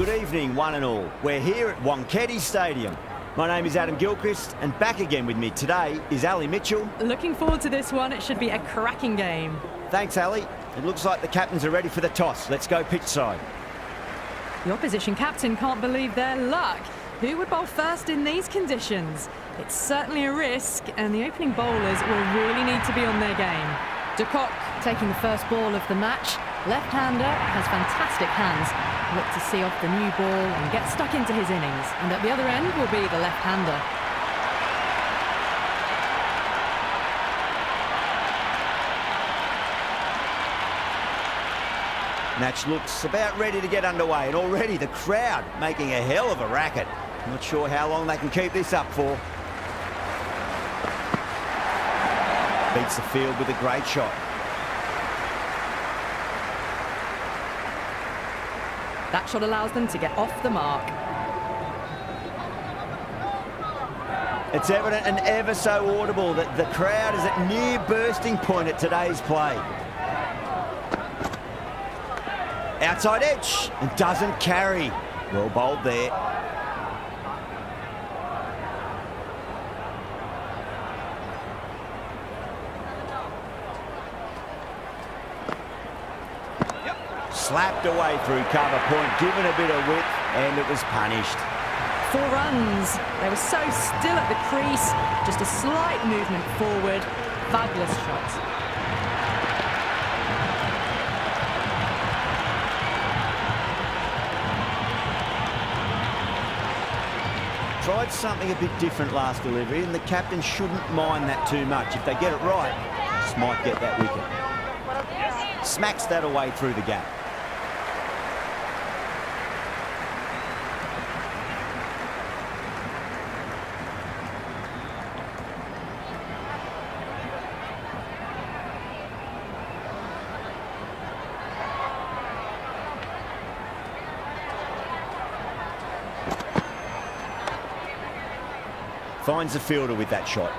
Good evening, one and all. We're here at Wankhede Stadium. My name is Adam Gilchrist, and back again with me today is Ali Mitchell. Looking forward to this one. It should be a cracking game. Thanks, Ali. It looks like the captains are ready for the toss. Let's go pitch side. The opposition captain can't believe their luck. Who would bowl first in these conditions? It's certainly a risk, and the opening bowlers will really need to be on their game. De Kock taking the first ball of the match. Left-hander has fantastic hands. Look to see off the new ball and get stuck into his innings. And at the other end will be the left-hander. Match looks about ready to get underway, and already the crowd making a hell of a racket. Not sure how long they can keep this up for. Beats the field with a great shot. That shot allows them to get off the mark. It's evident and ever so audible that the crowd is at near bursting point at today's play. Outside edge, and doesn't carry. Well bowled there. Slapped away through cover point, given a bit of width, and it was punished. 4 runs. They were so still at the crease. Just a slight movement forward. Fabulous shot. Tried something a bit different last delivery, and the captain shouldn't mind that too much. If they get it right, just might get that wicket. Smacks that away through the gap. Finds the fielder with that shot.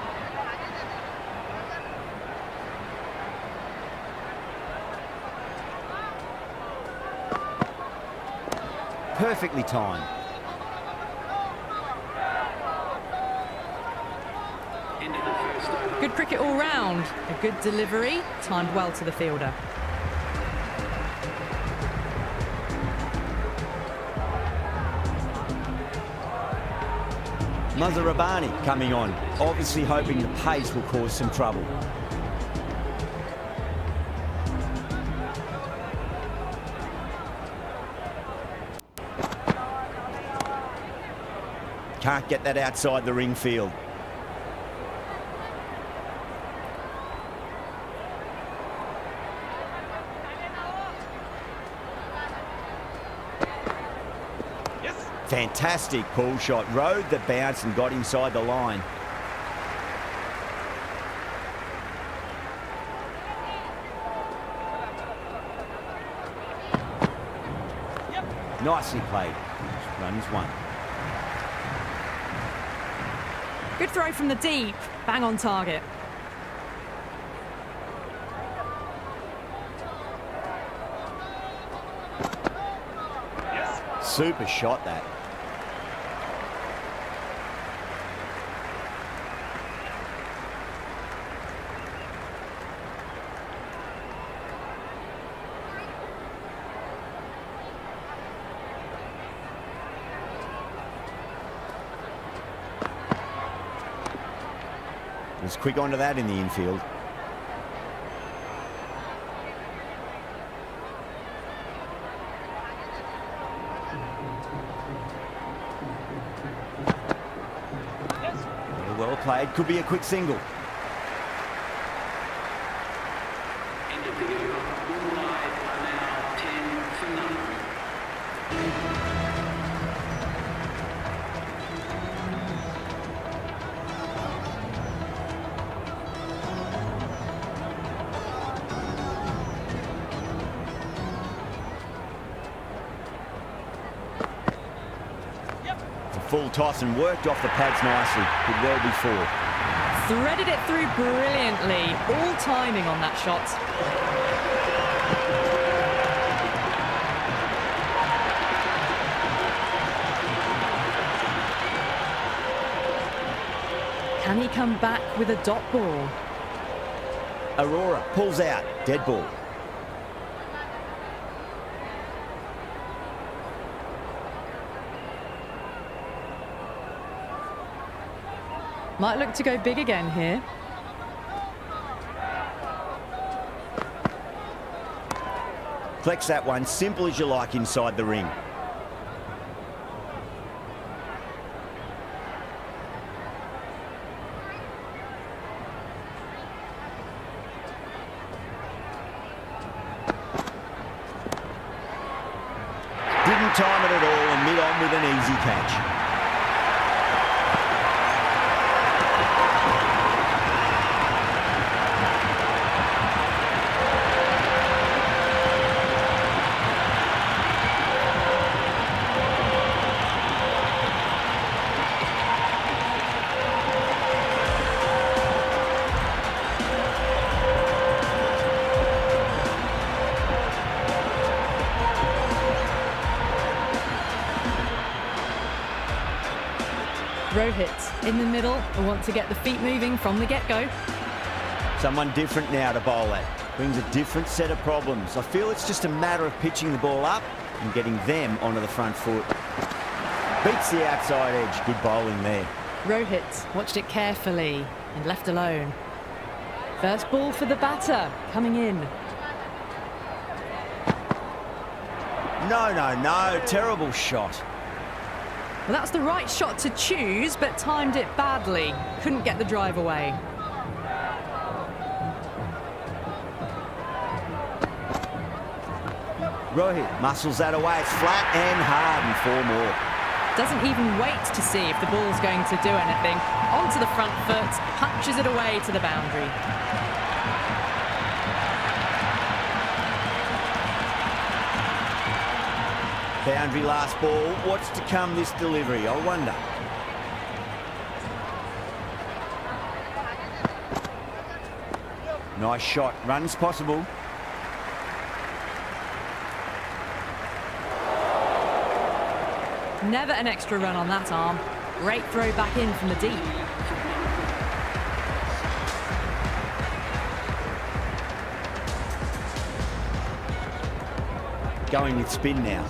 Perfectly timed. Good cricket all round. A good delivery, timed well to the fielder. Mazharabani coming on, obviously hoping the pace will cause some trouble. Can't get that outside the ring field. Fantastic pull shot, rode the bounce and got inside the line. Nicely played. Runs 1. Good throw from the deep. Bang on target. Super shot that. Was quick onto that in the infield. Well played, could be a quick single. Full toss and worked off the pads nicely. Could well be 4. Threaded it through brilliantly. All timing on that shot. Can he come back with a dot ball? Aurora pulls out, dead ball. Might look to go big again here. Collects that one, simple as you like inside the ring. Didn't time it at all and mid on with an easy catch. Rohit in the middle and want to get the feet moving from the get-go. Someone different now to bowl at. Brings a different set of problems. I feel it's just a matter of pitching the ball up and getting them onto the front foot. Beats the outside edge. Good bowling there. Rohit watched it carefully and left alone. First ball for the batter, coming in. No. Terrible shot. Well, that's the right shot to choose, but timed it badly. Couldn't get the drive away. Rohit muscles that away. It's flat and hard and 4 more. Doesn't even wait to see if the ball's going to do anything. Onto the front foot, punches it away to the boundary. Boundary last ball. What's to come this delivery? I wonder. Nice shot. Runs possible. Never an extra run on that arm. Great throw back in from the deep. Going with spin now.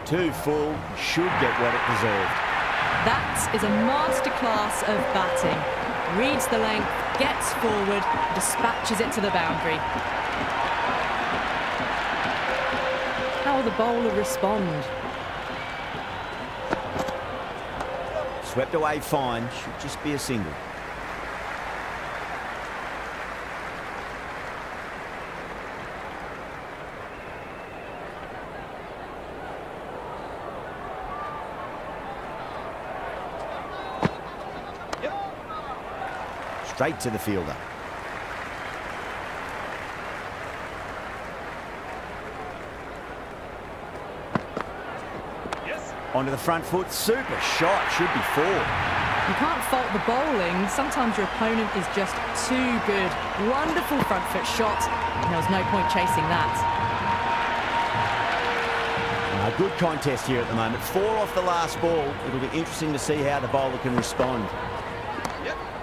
Too full, should get what it deserved. That is a masterclass of batting. Reads the length, gets forward, dispatches it to the boundary. How will the bowler respond? Swept away fine, should just be a single. Straight to the fielder. Onto the front foot, super shot, should be 4. You can't fault the bowling. Sometimes your opponent is just too good. Wonderful front foot shot, and there was no point chasing that. A good contest here at the moment. 4 off the last ball. It'll be interesting to see how the bowler can respond.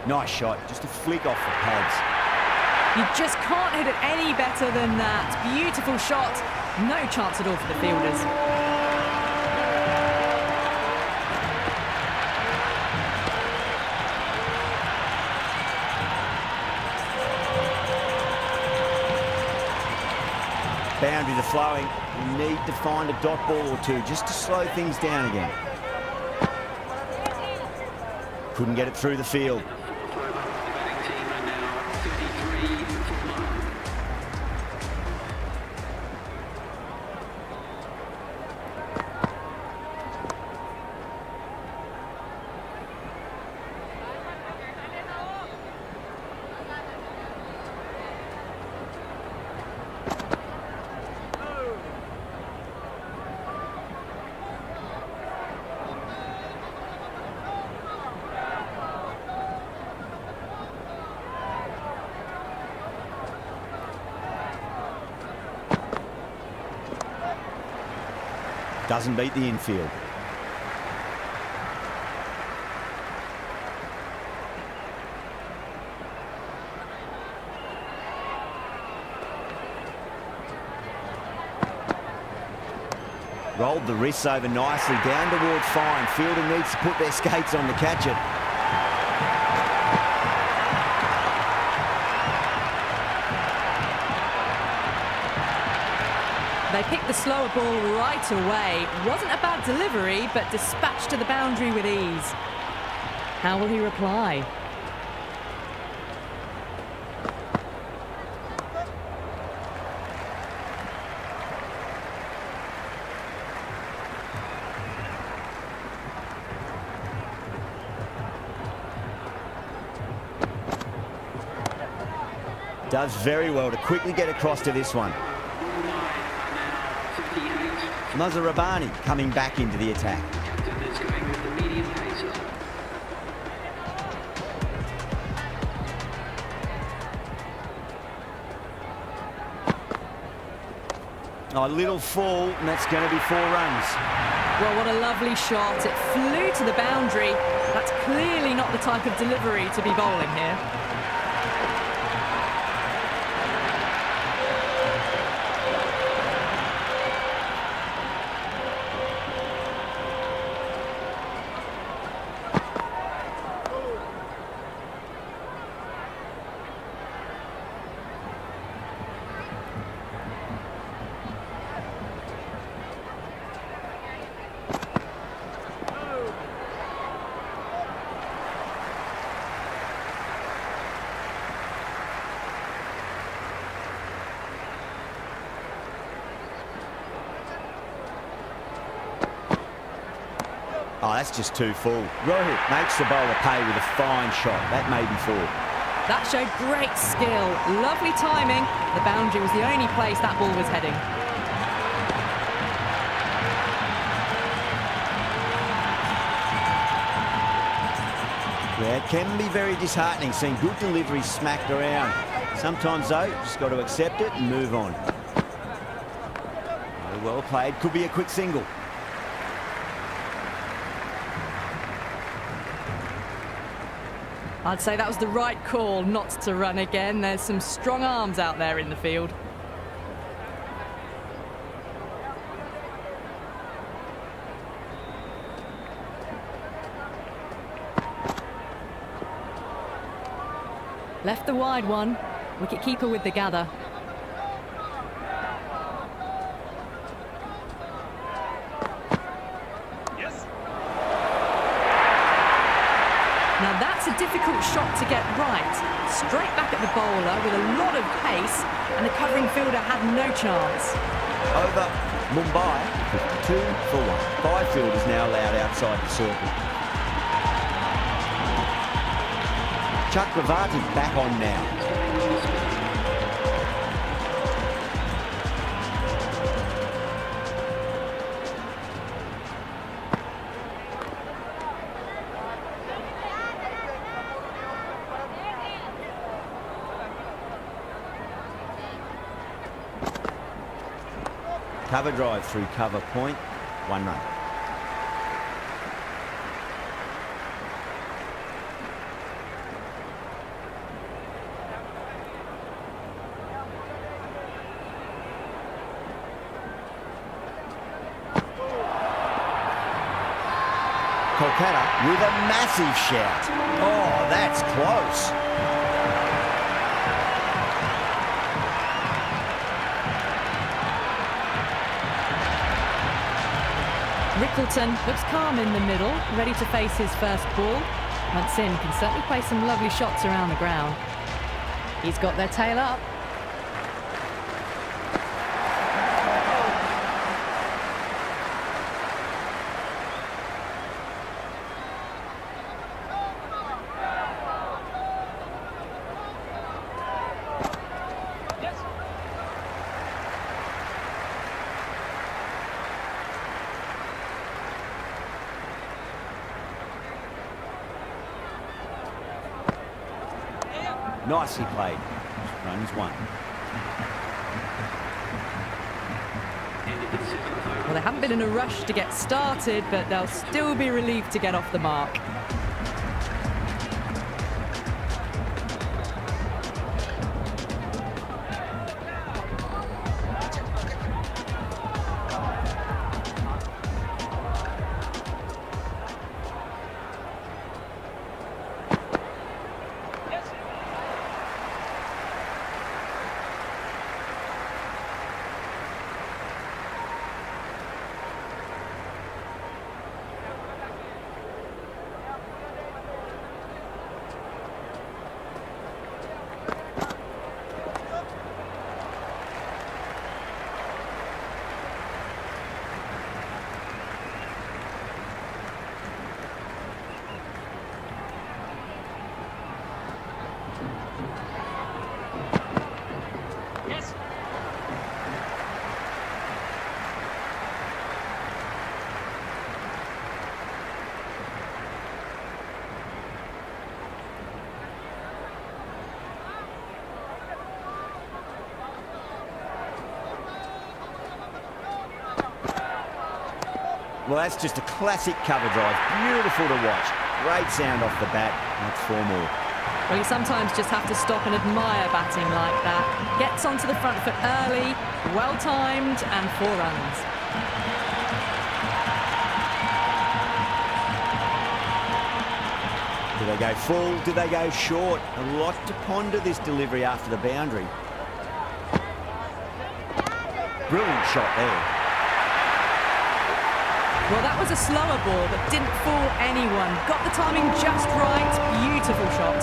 Nice shot, just a flick off the pads. You just can't hit it any better than that. Beautiful shot. No chance at all for the fielders. Boundaries are flowing. You need to find a dot ball or two just to slow things down again. Couldn't get it through the field. Doesn't beat the infield. Rolled the wrists over nicely, down towards fine. Fielder needs to put their skates on to catch it. They picked the slower ball right away. Wasn't a bad delivery, but dispatched to the boundary with ease. How will he reply? Does very well to quickly get across to this one. Mazarabani coming back into the attack. A little fall, and that's going to be 4 runs. Well, what a lovely shot. It flew to the boundary. That's clearly not the type of delivery to be bowling here. Oh, that's just too full. Rohit makes the bowler pay with a fine shot. That may be 4. That showed great skill. Lovely timing. The boundary was the only place that ball was heading. Yeah, it can be very disheartening seeing good deliveries smacked around. Sometimes, though, just got to accept it and move on. Very well played. Could be a quick single. I'd say that was the right call not to run again. There's some strong arms out there in the field. Left the wide one. Wicket-keeper with the gather. Now that's a difficult shot to get right. Straight back at the bowler with a lot of pace, and the covering fielder had no chance. Over Mumbai, 52 for 1. 5 fielders now allowed outside the circle. Chakravarti back on now. Cover drive through cover point, 1 run. Kolkata with a massive shout. Oh, that's close. Rickleton looks calm in the middle, ready to face his first ball. Munson can certainly play some lovely shots around the ground. He's got their tail up. Nicely played. Runs 1. Well, they haven't been in a rush to get started, but they'll still be relieved to get off the mark. Well, that's just a classic cover drive. Beautiful to watch. Great sound off the bat. That's 4 more. Well, you sometimes just have to stop and admire batting like that. Gets onto the front foot early, well-timed, and 4 runs. Do they go full? Do they go short? A lot to ponder this delivery after the boundary. Brilliant shot there. Well, that was a slower ball that didn't fool anyone. Got the timing just right. Beautiful shot.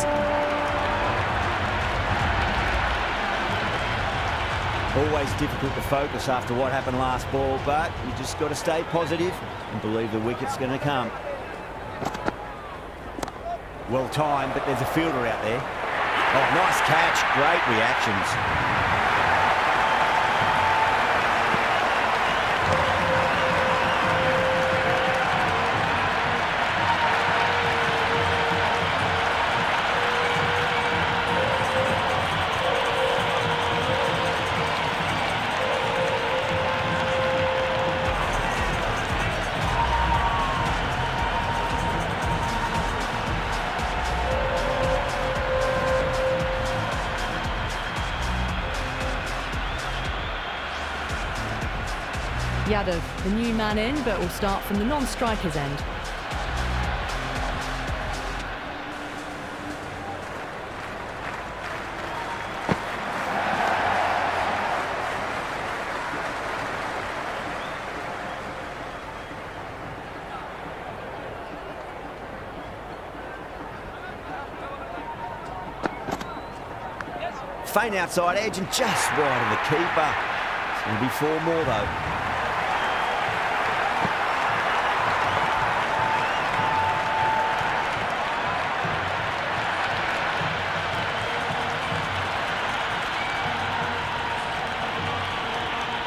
Always difficult to focus after what happened last ball, but you just got to stay positive and believe the wicket's going to come. Well timed, but there's a fielder out there. Oh, nice catch. Great reactions. Yadav, the new man in, but will start from the non-striker's end. Faint outside edge and just wide of the keeper. It's going to be 4 more though.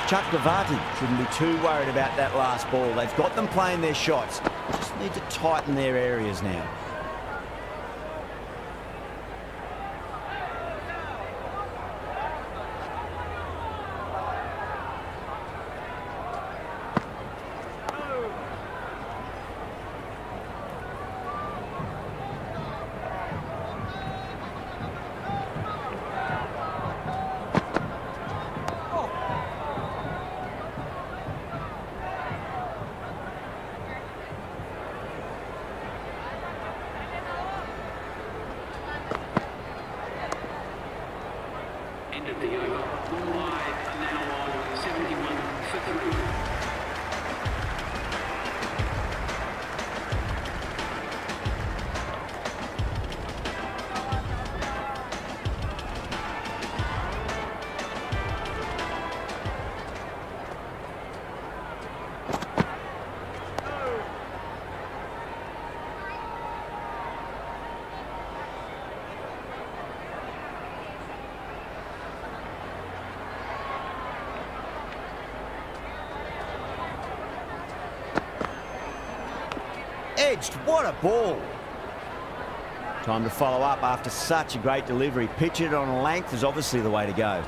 Chakravarti shouldn't be too worried about that last ball. They've got them playing their shots. Just need to tighten their areas now. End of the over. Mumbai now on 71 for 3. Edged, what a ball. Time to follow up after such a great delivery. Pitch it on length is obviously the way to go.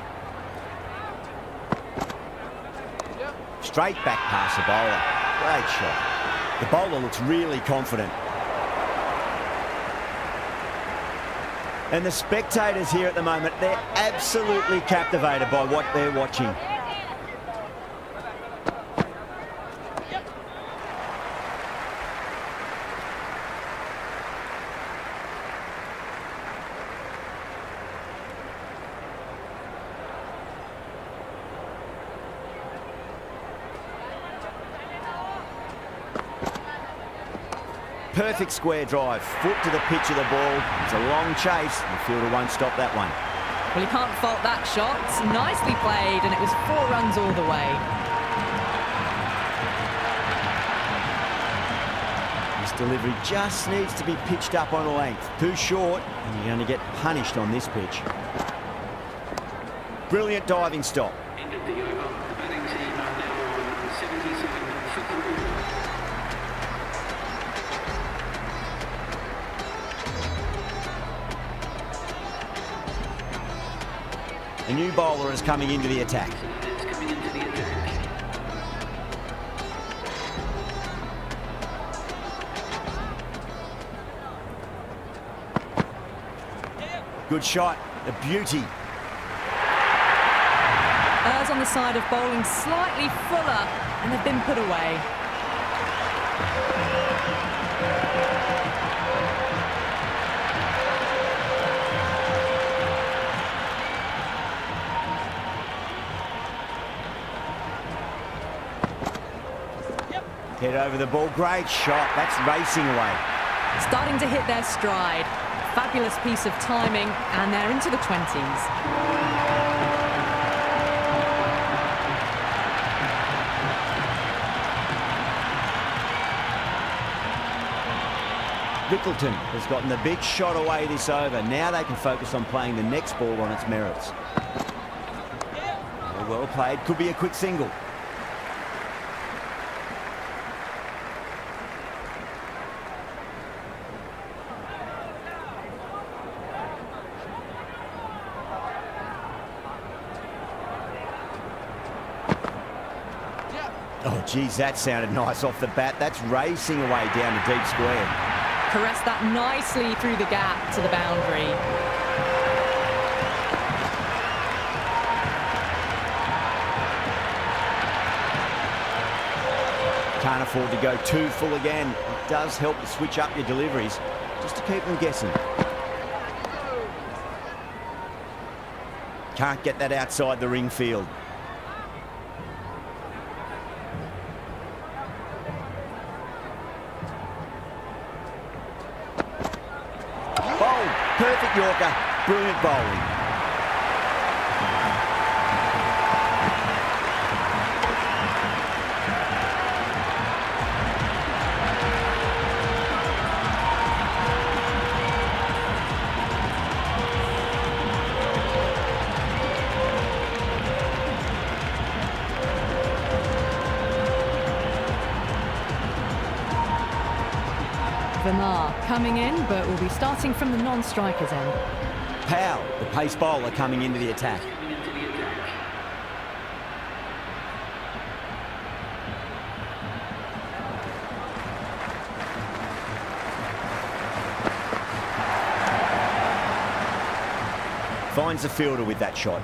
Straight back past the bowler. Great shot. The bowler looks really confident. And the spectators here at the moment, they're absolutely captivated by what they're watching. Perfect square drive, foot to the pitch of the ball. It's a long chase. The fielder won't stop that one. Well, you can't fault that shot. Nicely played, and it was 4 runs all the way. This delivery just needs to be pitched up on a length. Too short, and you're going to get punished on this pitch. Brilliant diving stop. End of the over. The batting team are now on 77 for the ball. A new bowler is coming into the attack. It's coming into the attack. Good shot, a beauty. Errs on the side of bowling slightly fuller, and they've been put away. Head over the ball, great shot. That's racing away. Starting to hit their stride. Fabulous piece of timing, and they're into the 20s. Rickleton has gotten the big shot away this over. Now they can focus on playing the next ball on its merits. Well played, could be a quick single. Oh, geez, that sounded nice off the bat. That's racing away down the deep square. Caressed that nicely through the gap to the boundary. Can't afford to go too full again. It does help to switch up your deliveries, just to keep them guessing. Can't get that outside the ring field. Perfect Yorker, brilliant bowling. Verma coming in, but will be starting from the non-strikers end. Powell, the pace bowler, coming into the attack. Finds the fielder with that shot.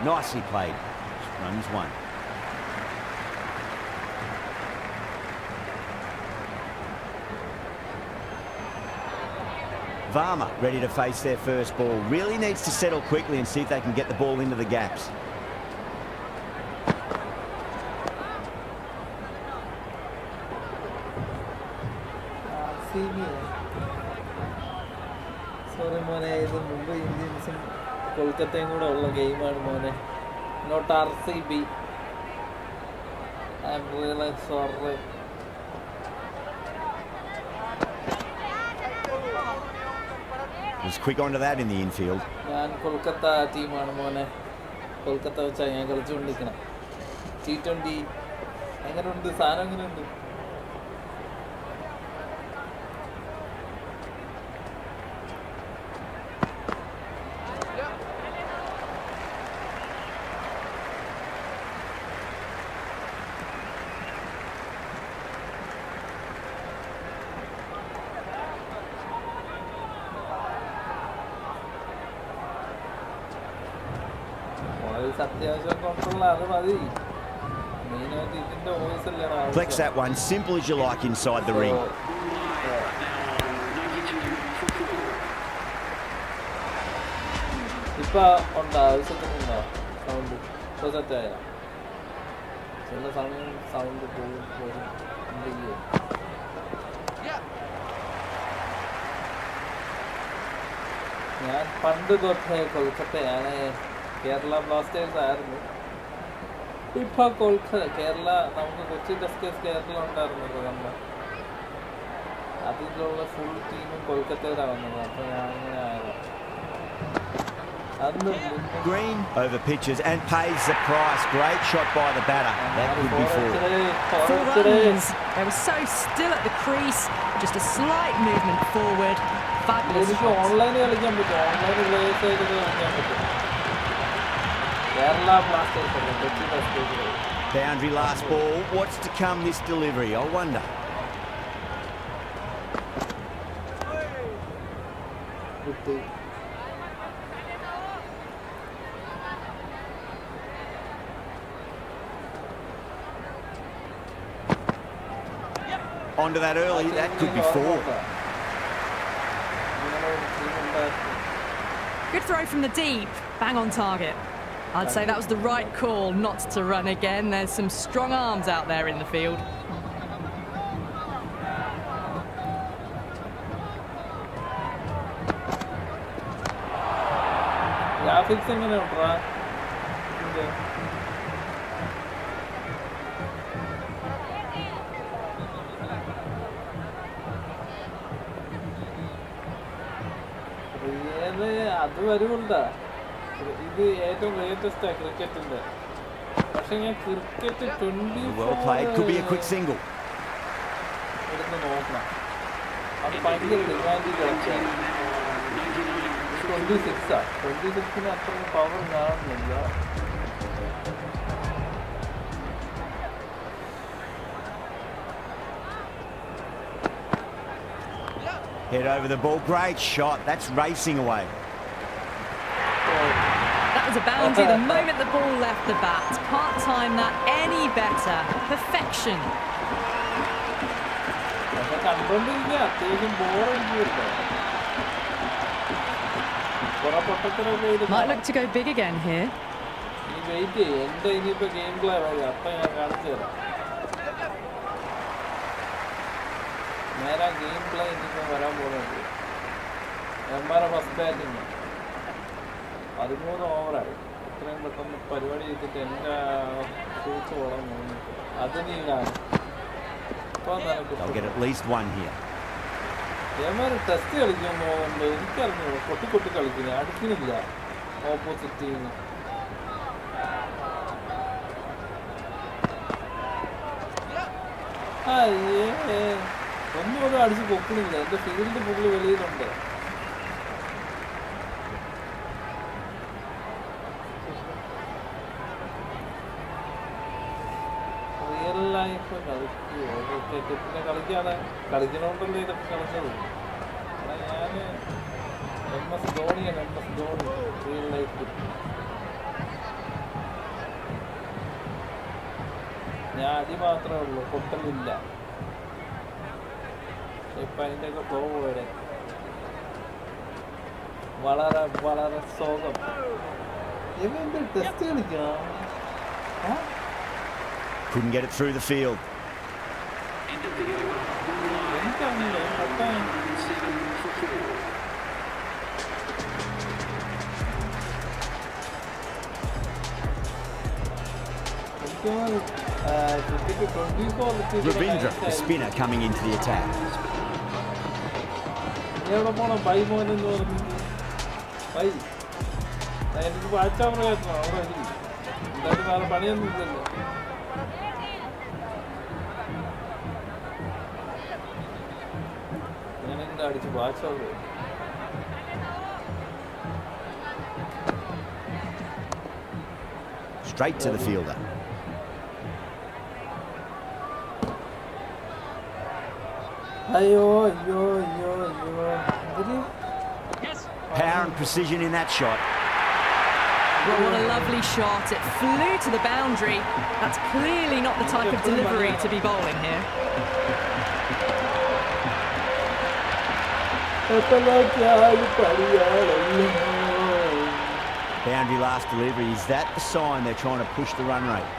Nicely played. Runs one. Varma ready to face their first ball. Really needs to settle quickly and see if they can get the ball into the gaps. Sorry, Mone, the Mumbai Indians and Kolkata game on Mone. Not RCB. I'm really sorry. Was quick onto that in the infield. ഞാൻ കൊൽക്കത്ത ടീമാണ് മോനെ. കൊൽക്കത്ത വെച്ചാൽ ഞാൻ കളിച്ചുകൊണ്ടിരിക്കണം. T20 എങ്ങനെയുണ്ട്? സാധനം എങ്ങനെയുണ്ട്? അത്യാവശ്യം കൊണ്ടുള്ള അത് മതി. മെയിനായിട്ട് ഇതിന്റെ വോയിസ് അല്ലേ? Flex that one, simple as you like inside the ring. ഇപ്പൊ ഉണ്ടോ? ആവശ്യത്തിനുണ്ടോ സൗണ്ട്? ഇപ്പൊ സെറ്റായ ചില സമയം സൗണ്ട് പോകും. ഞാൻ പണ്ട് തൊട്ടേ കൊൽക്കത്തയാണ്. കേരള ബ്ലാസ്റ്റേഴ്സ് ആയിരുന്നു. ഇപ്പൊ കൊൽക്കത്ത കേരള നമുക്ക് കൊച്ചി ടസ്കേഴ്സ് കേരള ഉണ്ടായിരുന്നല്ലോ നമ്മൾ. അതിലുള്ള ഫുൾ ടീമും കൊൽക്കത്തയിലാണ് വന്നത്. അപ്പൊ ഞാൻ അങ്ങനെ ആയതാണ്. Green over pitches and pays the price. Great shot by the batter. That could be four. 4 runs. They were so still at the crease. Just a slight movement forward. Fabulous. എനിക്ക് ഓൺലൈനിൽ കളിക്കാൻ പറ്റും. ഓൺലൈനിൽ പ്ലേയേഴ്സ് ആയിട്ട് കളിക്കാൻ പറ്റും. Kerala Blasters അല്ലേ, Kochi Tuskers. Boundary last ball. What's to come this delivery? I wonder. Onto that early. That could be four. Good throw from the deep. Bang on target. I'd say that was the right call not to run again. There's some strong arms out there in the field. Graphics എങ്ങനെയുണ്ടാ? അത് വരുമുണ്ടാ? ഇത് ഏറ്റവും ലേറ്റസ്റ്റാ ക്രിക്കറ്റിന്റെ. പക്ഷെ ഞാൻ cricket 24 എടുത്ത് നോക്കണം. അത് ഭയങ്കര ഡിമാൻഡ് കളിച്ചാൽ 26 അത്ര പവർ കാണുന്നില്ല. Head over the ball. Great shot. That's racing away. That was a boundary the moment the ball left the bat. Can't time that any better. Perfection. പക്ഷെ കണ്ടോണ്ടിരിക്കുക അത്യാവശ്യം ബോറടിക്കുമല്ലോ. Might look to go big again here. ഈ wait ചെയ്യും. എൻ്റെ ഇനിയിപ്പോൾ game play വരും. അപ്പം ഞാൻ കാണിച്ചു തരാം. നേരെ ഗെയിം പ്ലേ ഇനിയിപ്പോൾ വരാൻ പോകുന്നുണ്ട്. എംബാറെ ഫസ്റ്റ് ബാറ്റിങ് 13 ഓവറായി. ഇത്രയും പെട്ടെന്ന് പരിപാടി ചെയ്തിട്ട് എൻ്റെ ഷൂട്ട് ഓടാൻ പോകുന്നുണ്ട്. അത് നീ കാണും. അപ്പോൾ നിനക്ക് ഏമാര് ടെസ്റ്റ് കളിക്കാൻ പോകുന്നുണ്ട്. എനിക്കറിഞ്ഞു കൊട്ടി കളിക്കുന്നത് അടിക്കുന്നില്ല ഓപ്പോസിറ്റ് ടീം. അയ്യേ ഒന്നും അടിച്ച് പൊക്കണില്ല. എൻ്റെ ഫീൽഡ് പുള്ളി വെളിയിലുണ്ട്. Real life കളിക്കുമോ? പിന്നെ കളിക്കാതെ കളിക്കണോണ്ടല്ലേ ഇതൊക്കെ കളിച്ചത്. ഞാൻ MS ധോണിയാണ്. MS Dhoni real life. ഞാൻ അടി മാത്രമേ ഉള്ളൂ, പൊട്ടലില്ല. ഇപ്പം അതിൻ്റെയൊക്കെ ഫ്ലോ പോയത് വളരെ വളരെ സോകം. ഇവൻ്റെ ടെസ്റ്റ് കളിക്കണം. Couldn't get it through the field. എനിക്കറിയില്ല പൊട്ടാൻ. Ravindra, the spinner, coming into the attack. എവിടെ പോണം? ബൈ മോൻ എന്ന് പറഞ്ഞിട്ട് Why? I need to watch out for it. That is our money. അടിച്ച് watch out Straight to the fielder. അയ്യോ. Power and precision in that shot. Well, what a lovely shot. It flew to the boundary. That's clearly not the type of delivery to be bowling here. Boundary last delivery. Is that the sign they're trying to push the run rate?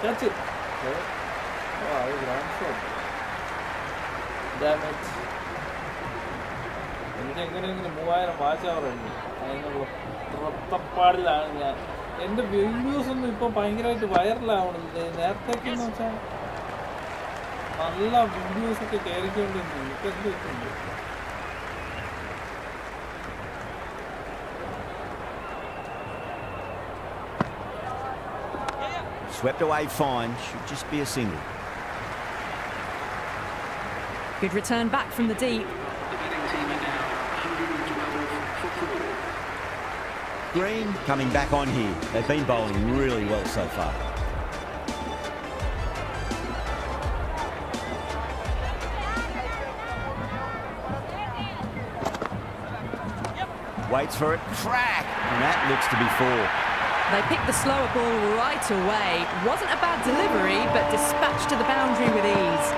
That's it. Wow, grand shot. Damn it. എനിക്കെങ്ങനെയെങ്കിലും 3000 watch അവർ ഉണ്ട്. അതിനുള്ള പുറത്തപ്പാടിലാണ് ഞാൻ. എൻ്റെ videos ഒന്നും ഇപ്പോൾ ഭയങ്കരമായിട്ട് വൈറലാവണില്ല. നേരത്തേക്കെന്ന് വെച്ചാൽ നല്ല വീഡിയോസൊക്കെ കയറിക്കൊണ്ടിരുന്നു. എനിക്ക് എന്ത് വെച്ചിട്ടുണ്ട്. Swept away fine. Should just be a single. Good return back from the deep. The batting team are now 112 for 4. Green coming back on here. They've been bowling really well so far. Waits for it. Crack! And that looks to be 4. They picked the slower ball right away. Wasn't a bad delivery, but dispatched to the boundary with ease.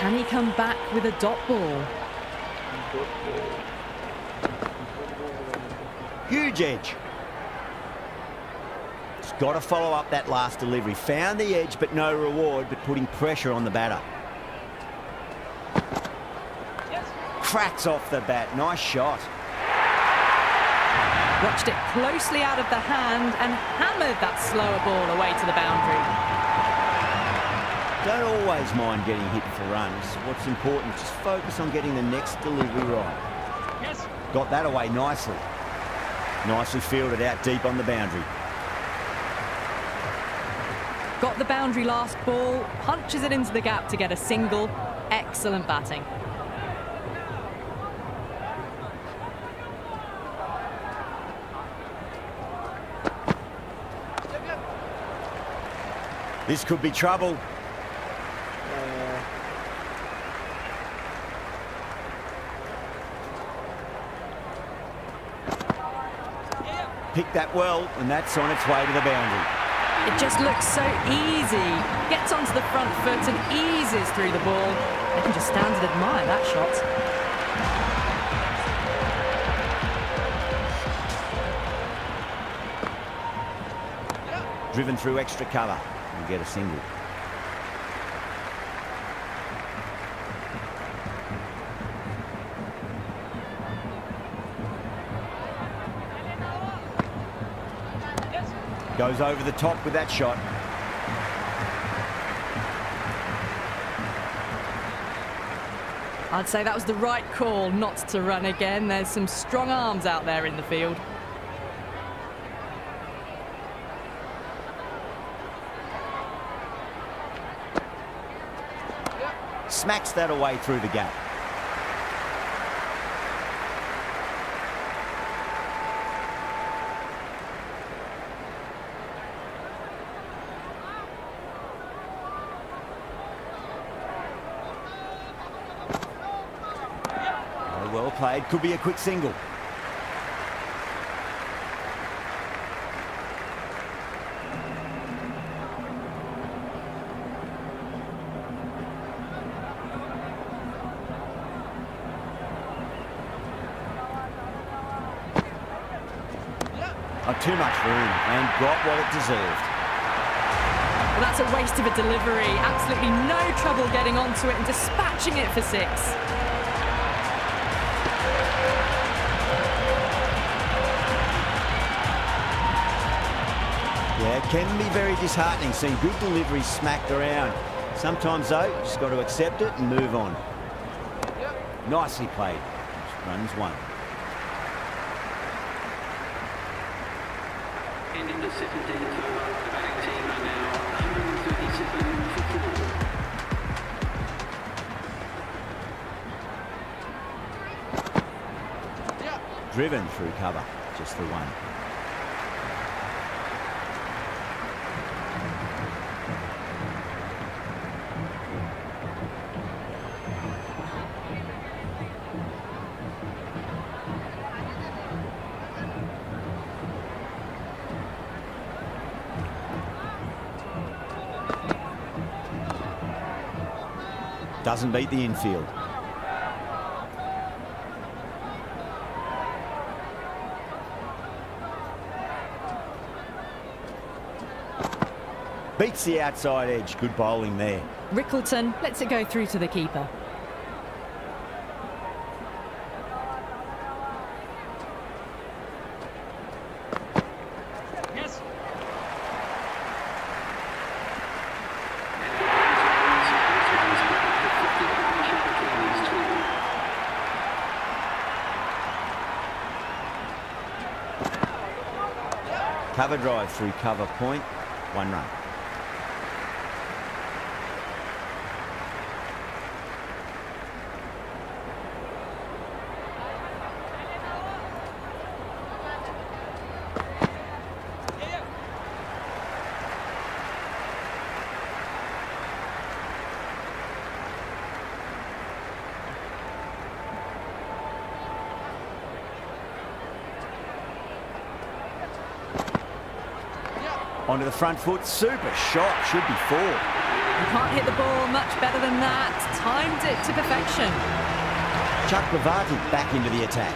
Can he come back with a dot ball? Huge edge. He's got to follow up that last delivery. Found the edge, but no reward, but putting pressure on the batter. Cracks off the bat. Nice shot. Watched it closely out of the hand and hammered that slower ball away to the boundary. Don't always mind getting hit for runs. What's important, just focus on getting the next delivery right. Got that away nicely. Nicely fielded out deep on the boundary. Got the boundary last ball, punches it into the gap to get a single. Excellent batting. This could be trouble. Picked that well, and that's on its way to the boundary. It just looks so easy. Gets onto the front foot and eases through the ball. I can just stand and admire that shot. Driven through extra cover and get a single. Goes over the top with that shot. I'd say that was the right call not to run again. There's some strong arms out there in the field. Smacks that away through the gap. Well played, could be a quick single. Too much room and got what it deserved. Well, that's a waste of a delivery. Absolutely no trouble getting onto it and dispatching it for 6. Yeah, It can be very disheartening seeing good deliveries smacked around. Sometimes, though, you just got to accept it and move on. Nicely played. Runs one. End of the 17th over. The batting team are now 137 for 4. Driven through cover. Just the one. Doesn't beat the infield. Beats the outside edge. Good bowling there. Rickleton lets it go through to the keeper. Cover drive through cover point. 1 run. Onto the front foot, super shot, should be 4. You can't hit the ball much better than that. Timed it to perfection. Chuck Bavati back into the attack.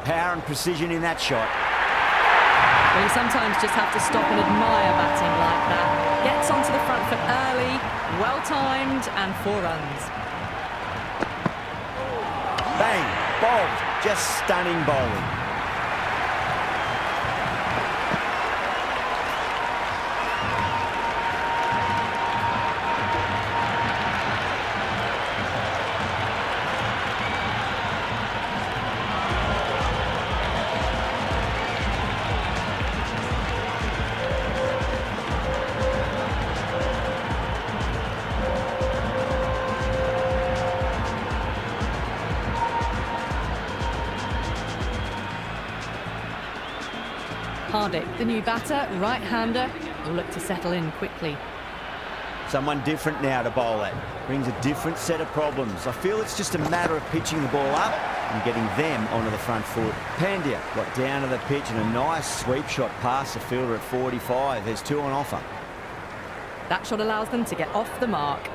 Power and precision in that shot. Well, you sometimes just have to stop and admire batting like that. Gets onto the front foot early, well timed, and 4 runs. Bang, bowled, just stunning bowling. Hardik, the new batter, right-hander, will look to settle in quickly. Someone different now to bowl at. Brings a different set of problems. I feel it's just a matter of pitching the ball up and getting them onto the front foot. Pandya got down to the pitch and a nice sweep shot past the fielder at 45. There's 2 on offer. That shot allows them to get off the mark.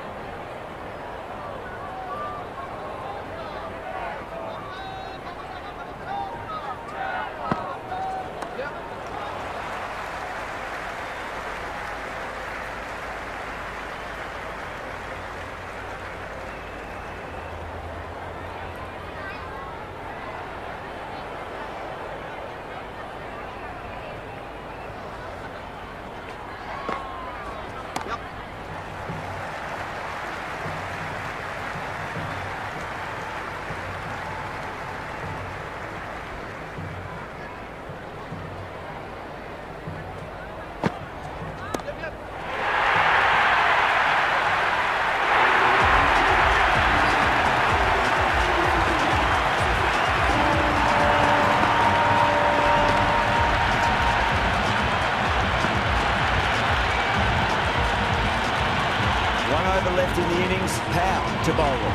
Left in the innings, power to bowling.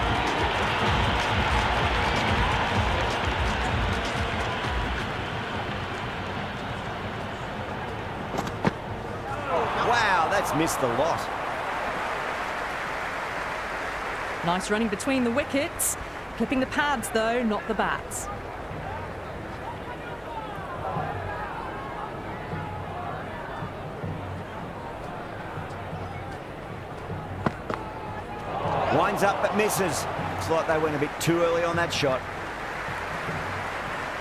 Wow, that's missed the lot. Nice running between the wickets. Clipping the pads though, not the bats. Winds up but misses. Looks like they went a bit too early on that shot.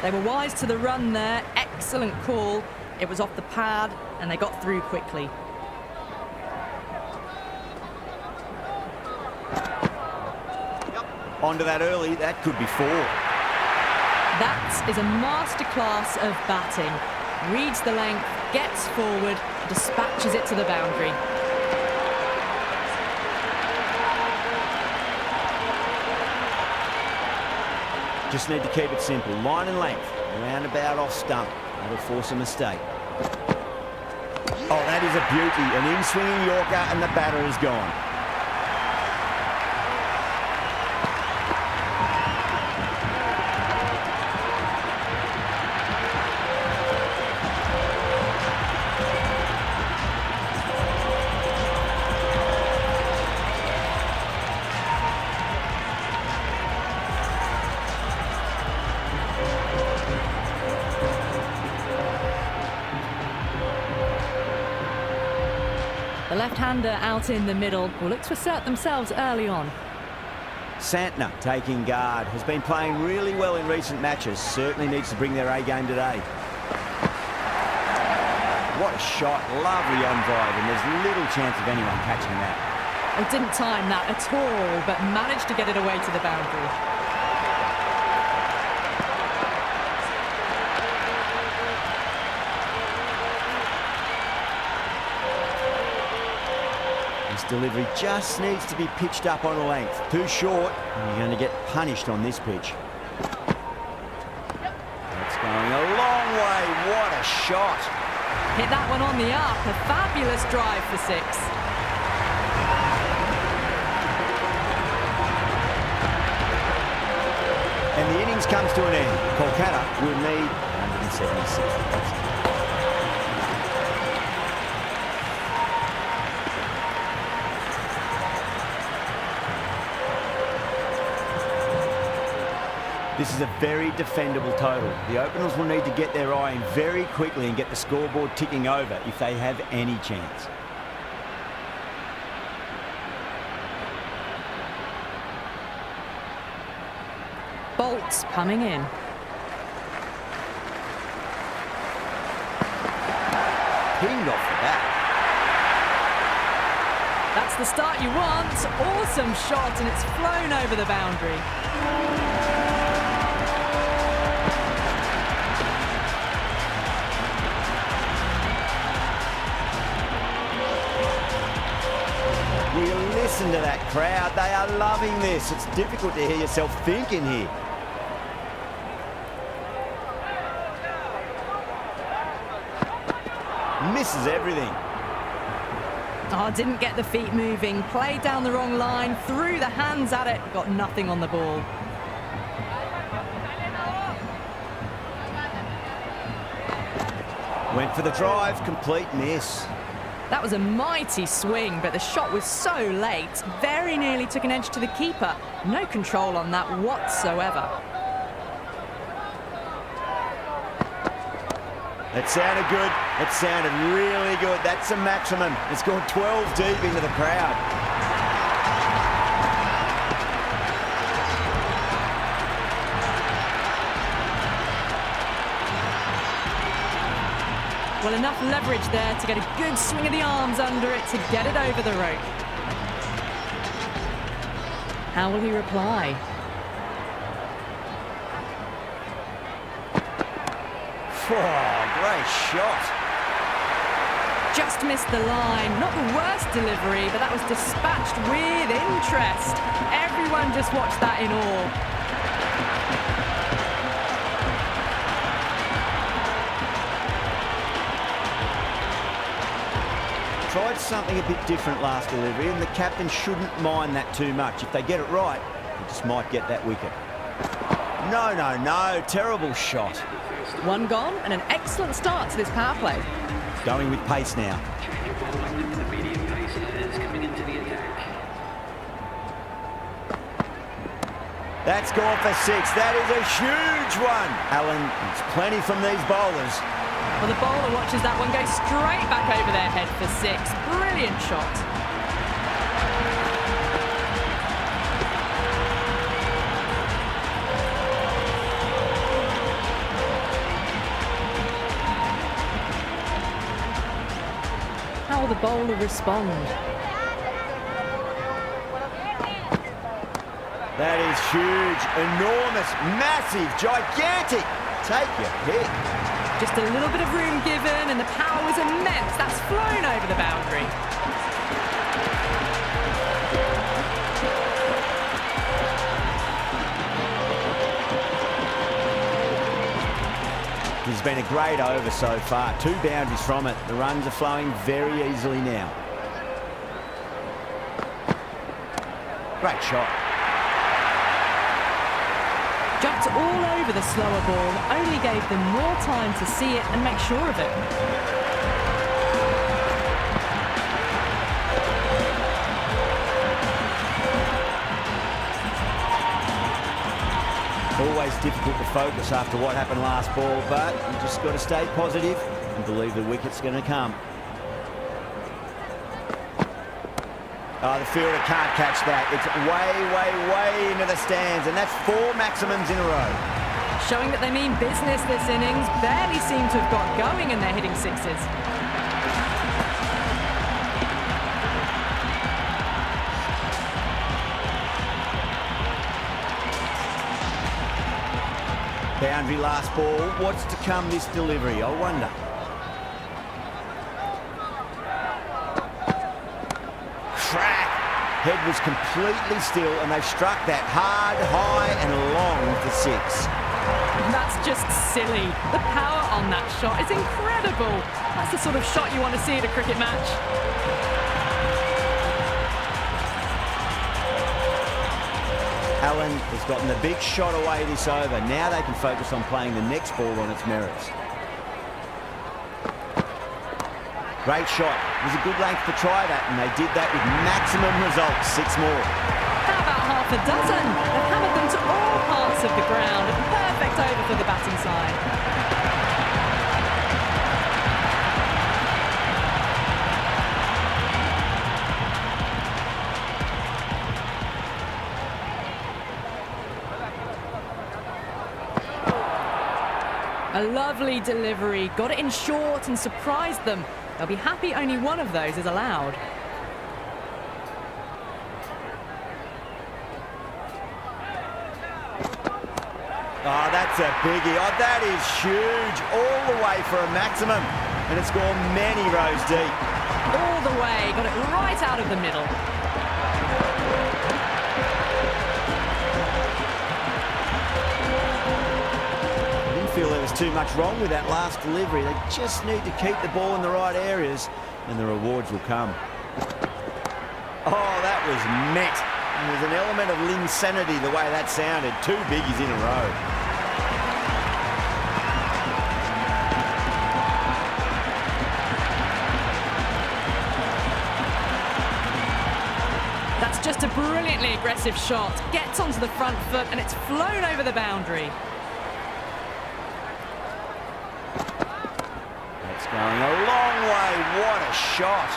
They were wise to the run there. Excellent call. It was off the pad and they got through quickly. Onto that early, that could be 4. That is a masterclass of batting. Reads the length, gets forward, dispatches it to the boundary. Just need to keep it simple. Line and length, roundabout off stump. That'll force a mistake. Oh, that is a beauty. An in-swinging Yorker and the batter is gone. The left-hander out in the middle will look to assert themselves early on. Santner taking guard. Has been playing really well in recent matches. Certainly needs to bring their A-game today. What a shot. Lovely on drive, and there's little chance of anyone catching that. They didn't time that at all, but managed to get it away to the boundary. Delivery just needs to be pitched up on a length. Too short, and you're going to get punished on this pitch. That's going a long way. What a shot. Hit that one on the up. A fabulous drive for 6. And the innings comes to an end. Kolkata will need 176 runs. This is a very defendable total. The openers will need to get their eye in very quickly and get the scoreboard ticking over if they have any chance. Bolts coming in. Pinged off the bat. That's the start you want. Awesome shot, and it's flown over the boundary. Will you listen to that crowd? They are loving this. It's difficult to hear yourself thinking here. Misses everything. Oh, didn't get the feet moving. Played down the wrong line. Threw the hands at it. Got nothing on the ball. Went for the drive. Complete miss. That was a mighty swing, but the shot was so late. Very nearly took an edge to the keeper. No control on that whatsoever. It sounded good. It sounded really good. That's the maximum. It's gone 12 deep into the crowd. Well, enough leverage there to get a good swing of the arms under it to get it over the rope. How will he reply? Oh, great shot. Just missed the line. Not the worst delivery, but that was dispatched with interest. Everyone just watched that in awe. Tried something a bit different last delivery, and the captain shouldn't mind that too much. If they get it right, they just might get that wicket. No, no, no. Terrible shot. One gone and an excellent start to this power play. Going with pace now. The medium pace is coming into the attack. That's gone for 6. That is a huge one. Alan, it's plenty from these bowlers. Well, the bowler watches that one go straight back over their head for 6. Brilliant shot. bowler respond? That is huge, enormous, massive, gigantic. Take your pick. Just a little bit of room given and the power was immense. That's flown over the boundary. It's been a great over so far. 2 boundaries from it. The runs are flowing very easily now. Great shot. Jumped all over the slower ball, only gave them more time to see it and make sure of it. Always difficult to focus after what happened last ball, but you just got to stay positive and believe the wicket's going to come. Oh, the fielder can't catch that. It's way, way, way into the stands, and that's 4 maximums in a row. Showing that they mean business this innings, barely seem to have got going and they're hitting sixes. Boundary last ball. What's to come this delivery? I wonder. Crack! Head was completely still and they struck that hard, high and long for 6. That's just silly. The power on that shot is incredible. That's the sort of shot you want to see at a cricket match. Allen has gotten the big shot away this over. Now they can focus on playing the next ball on its merits. Great shot. It was a good length to try that, and they did that with maximum results. 6 more. How about half a dozen? They've hammered them to all parts of the ground. A perfect over for the batting side. A lovely delivery, got it in short and surprised them. They'll be happy only one of those is allowed. Oh, that's a biggie. Oh, that is huge. All the way for a maximum. And it's gone many rows deep. All the way, got it right out of the middle. Feel there was too much wrong with that last delivery. They just need to keep the ball in the right areas and the rewards will come. Oh, that was met. And there's an element of insanity the way that sounded. 2 biggies in a row. That's just a brilliantly aggressive shot. Gets onto the front foot and it's flown over the boundary. Going a long way. What a shot.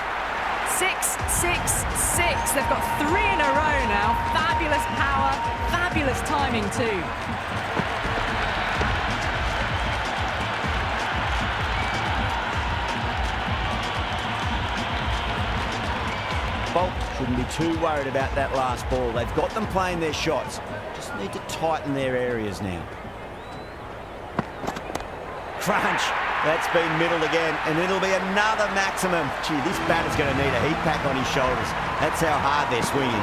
6, 6, 6. They've got 3 in a row now. Fabulous power, fabulous timing too. Bolt shouldn't be too worried about that last ball. They've got them playing their shots. Just need to tighten their areas now. Crunch. That's been middled again, and it'll be another maximum. Gee, this batter's going to need a heat pack on his shoulders. That's how hard they're swinging.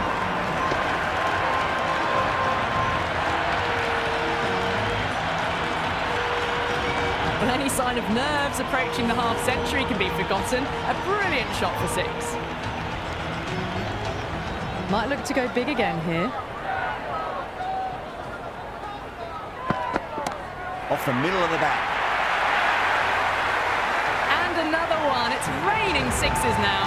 Well, any sign of nerves approaching the half-century can be forgotten. A brilliant shot for 6. Might look to go big again here. Off the middle of the bat. Another one. It's raining 6s now.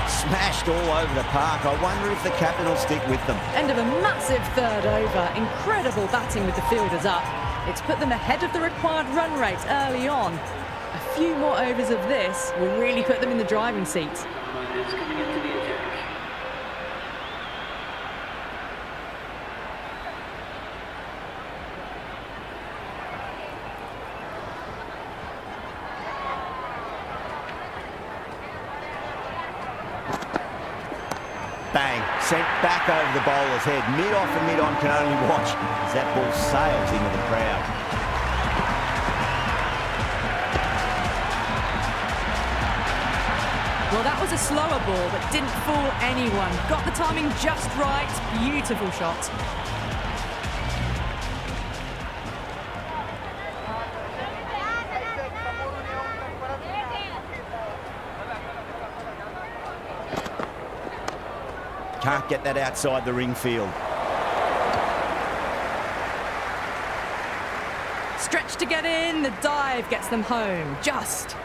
Smashed all over the park. I wonder if the captain will stick with them. End of a massive 3rd over. Incredible batting with the fielders up. It's put them ahead of the required run rate early on. A few more overs of this will really put them in the driving seat. Bang, sent back over the bowler's head. Mid-off and mid-on can only watch as that ball sails into the crowd. Well, that was a slower ball, but didn't fool anyone. Got the timing just right. Beautiful shot. Can't get that outside the ring field. Stretch to get in. The dive gets them home. Just.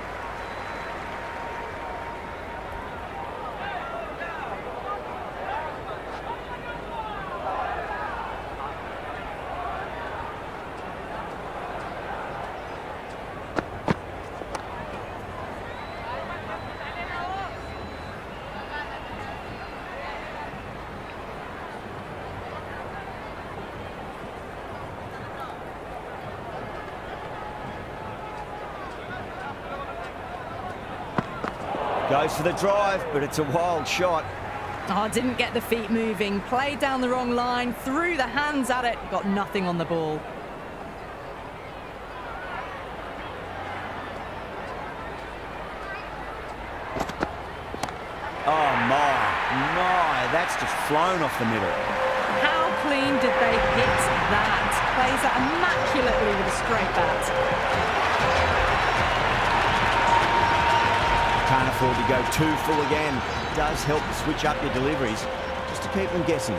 Goes for the drive, but it's a wild shot. Oh, didn't get the feet moving. Played down the wrong line. Threw the hands at it. Got nothing on the ball. Oh, my, that's just flown off the middle. How clean did they hit that? Plays that immaculately with a straight bat. Can't afford to go too full again. It does help to switch up your deliveries, just to keep them guessing.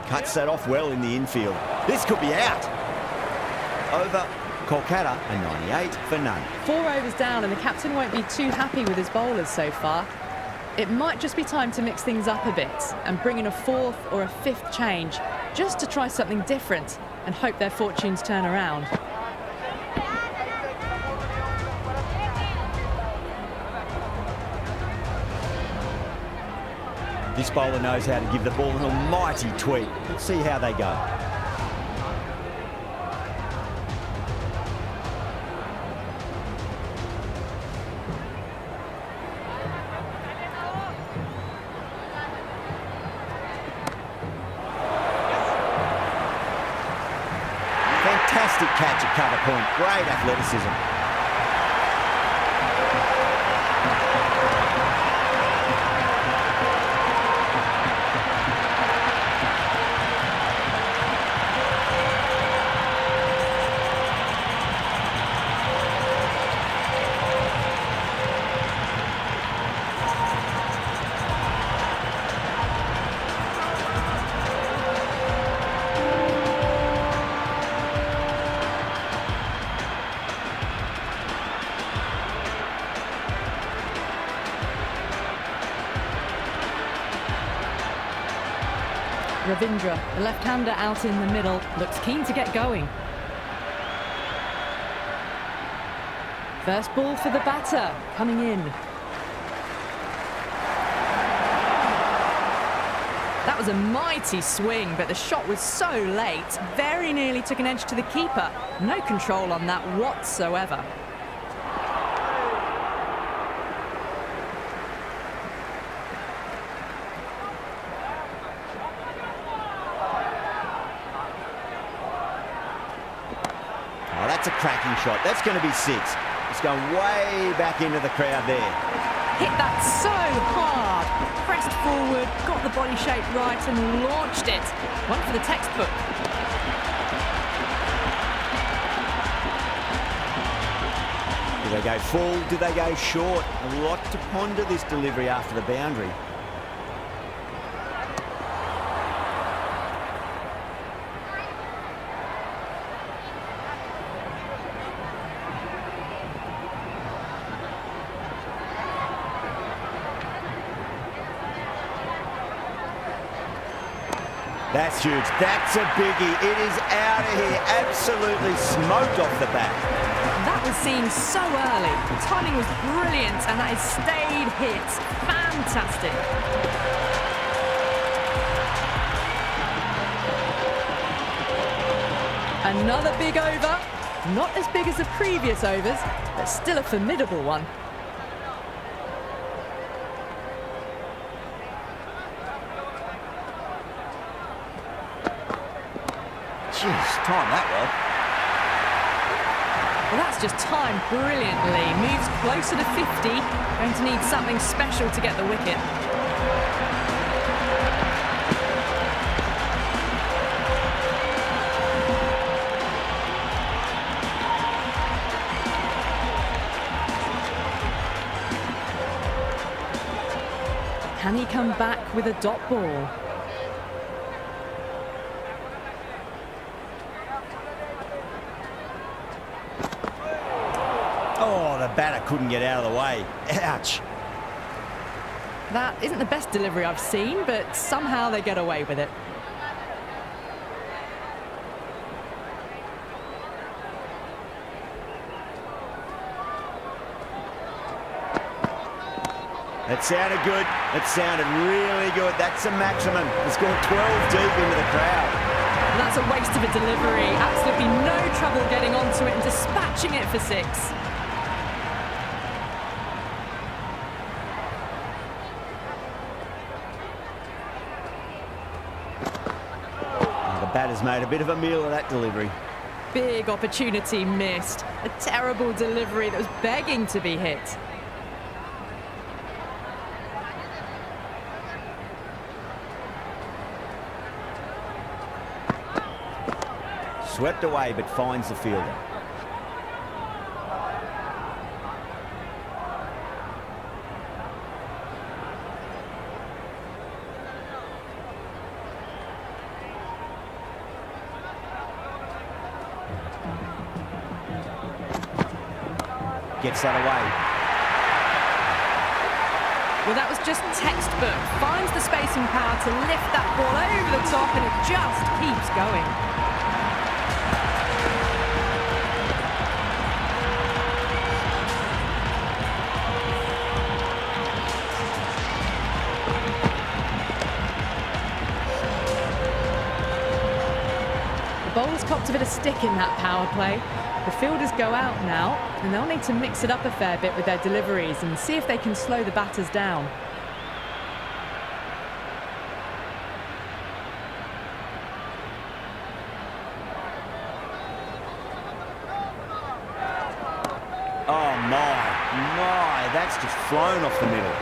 Cuts that off well in the infield. This could be out. Over Kolkata, a 98 for none. 4 overs down and the captain won't be too happy with his bowlers so far. It might just be time to mix things up a bit and bring in a 4th or a 5th change just to try something different and hope their fortunes turn around. This bowler knows how to give the ball an almighty tweak. Let's see how they go. Fantastic catch at cover point. Great athleticism. Ravindra, the left-hander out in the middle, looks keen to get going. First ball for the batter, coming in. That was a mighty swing, but the shot was so late, very nearly took an edge to the keeper. No control on that whatsoever. Oh, that's a cracking shot. That's going to be 6. It's going way back into the crowd there. Hit that so hard. Pressed forward, got the body shape right and launched it. One for the textbook. Do they go full? Do they go short? A lot to ponder this delivery after the boundary. That's huge. That's a biggie. It is out of here. Absolutely smoked off the bat. That was seen so early. The timing was brilliant and that is stayed hit. Fantastic. Another big over. Not as big as the previous overs, but still a formidable one. Jeez, time that well. Well, that's just timed brilliantly. Moves closer to 50. Going to need something special to get the wicket. Can he come back with a dot ball? Oh, the batter couldn't get out of the way. Ouch. That isn't the best delivery I've seen, but somehow they get away with it. That sounded good. That sounded really good. That's a maximum. It's gone 12 deep into the crowd. And that's a waste of a delivery. Absolutely no trouble getting onto it and dispatching it for 6. The batter's made a bit of a meal of that delivery. Big opportunity missed. A terrible delivery that was begging to be hit. Swept away, but finds the fielder. Gets that away. Well, that was just textbook. Finds the space and power to lift that ball over the top, and it just keeps going. Bowls copped a bit of stick in that power play. The fielders go out now, and they'll need to mix it up a fair bit with their deliveries and see if they can slow the batters down. Oh my, that's just flown off the middle.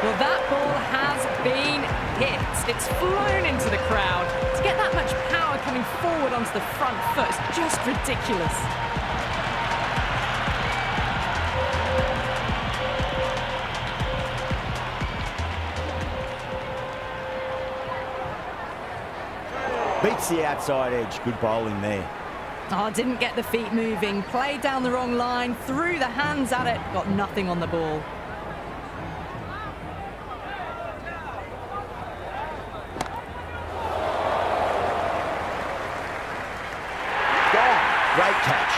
Well, that ball has been hit. It's flown into the crowd. To get that much power coming forward onto the front foot is just ridiculous. Beats the outside edge. Good bowling there. Oh, didn't get the feet moving. Played down the wrong line. Threw the hands at it. Got nothing on the ball. Great catch.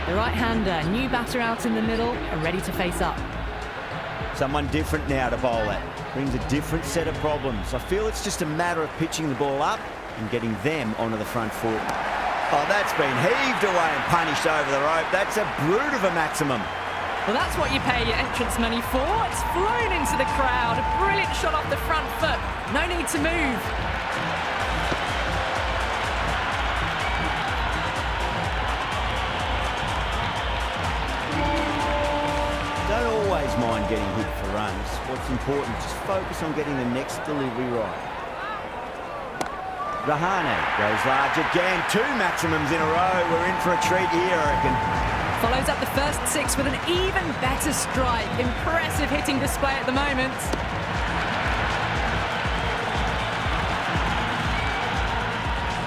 The right-hander, new batter out in the middle, are ready to face up. Someone different now to bowl at. Brings a different set of problems. I feel it's just a matter of pitching the ball up and getting them onto the front foot. Oh, that's been heaved away and punished over the rope. That's a brute of a maximum. Well, that's what you pay your entrance money for. It's flown into the crowd. A brilliant shot off the front foot. No need to move. Don't always mind getting hit for runs. What's important, just focus on getting the next delivery right. Rahane goes large again. 2 maximums in a row. We're in for a treat here, I reckon. Follows up the first 6 with an even better strike. Impressive hitting display at the moment.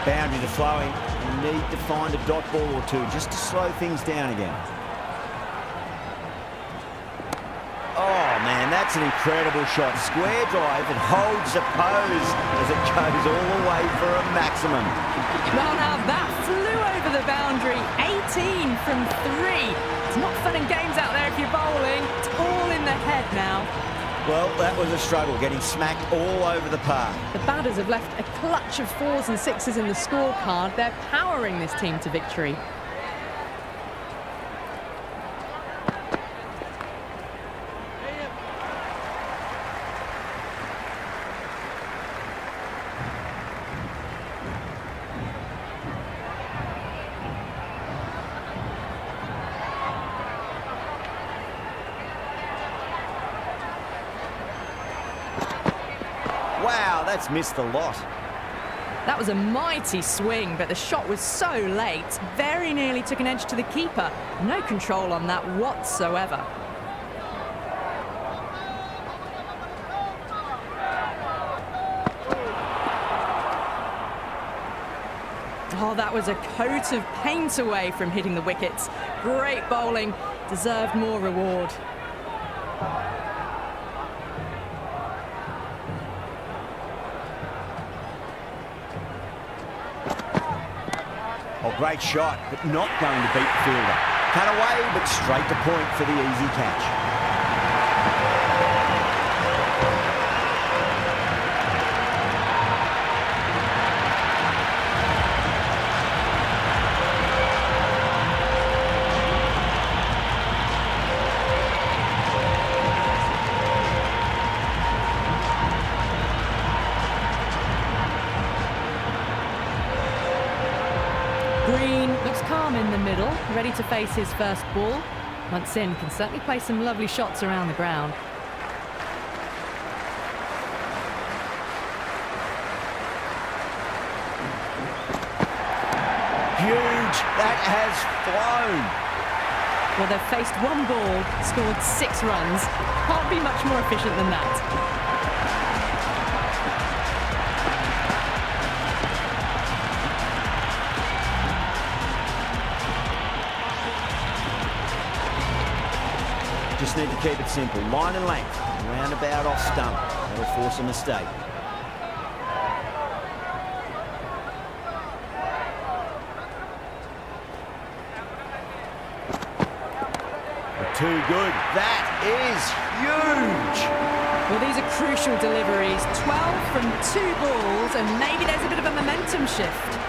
Boundary to flow in. You need to find a dot ball or two just to slow things down again. Oh, man, that's an incredible shot. Square drive, it holds the pose as it goes all the way for a maximum. Well, now that flew over the boundary. 18 from 3. It's not fun and games out there if you're bowling. It's all in the head now. Well, that was a struggle, getting smacked all over the park. The batters have left a clutch of 4s and 6s in the scorecard. They're powering this team to victory. Wow, that's missed the lot. That was a mighty swing, but the shot was so late. Very nearly took an edge to the keeper. No control on that whatsoever. Oh, that was a coat of paint away from hitting the wickets. Great bowling. Deserved more reward. Oh, great shot, but not going to beat the fielder. Cut away, but straight to point for the easy catch. Green looks calm in the middle, ready to face his first ball. Once in, can certainly play some lovely shots around the ground. Huge, that has flown. Well, they've faced one ball, scored 6 runs. Can't be much more efficient than that. Just need to keep it simple. Line and length. Roundabout off stump. That'll force a mistake. Too good. That is huge. Well, these are crucial deliveries. 12 from 2 balls, and maybe there's a bit of a momentum shift.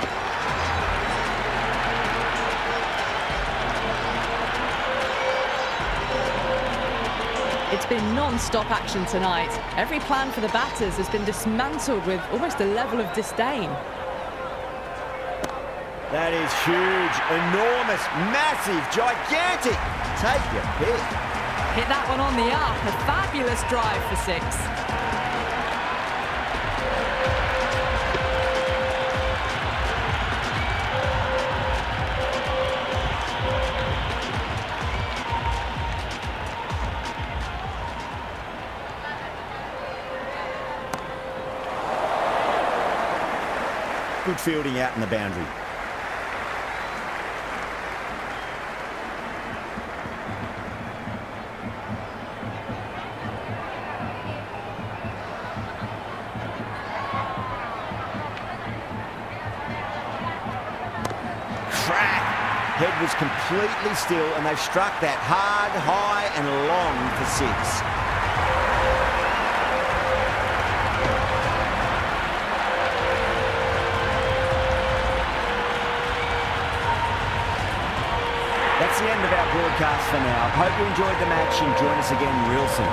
It's been non-stop action tonight. Every plan for the batters has been dismantled with almost a level of disdain. That is huge, enormous, massive, gigantic. Take your pick. Hit that one on the up. A fabulous drive for 6. Good fielding out in the boundary. Crack! Head was completely still, and they've struck that hard, high, and long for 6. That's the end of our broadcast for now. Hope you enjoyed the match and join us again real soon.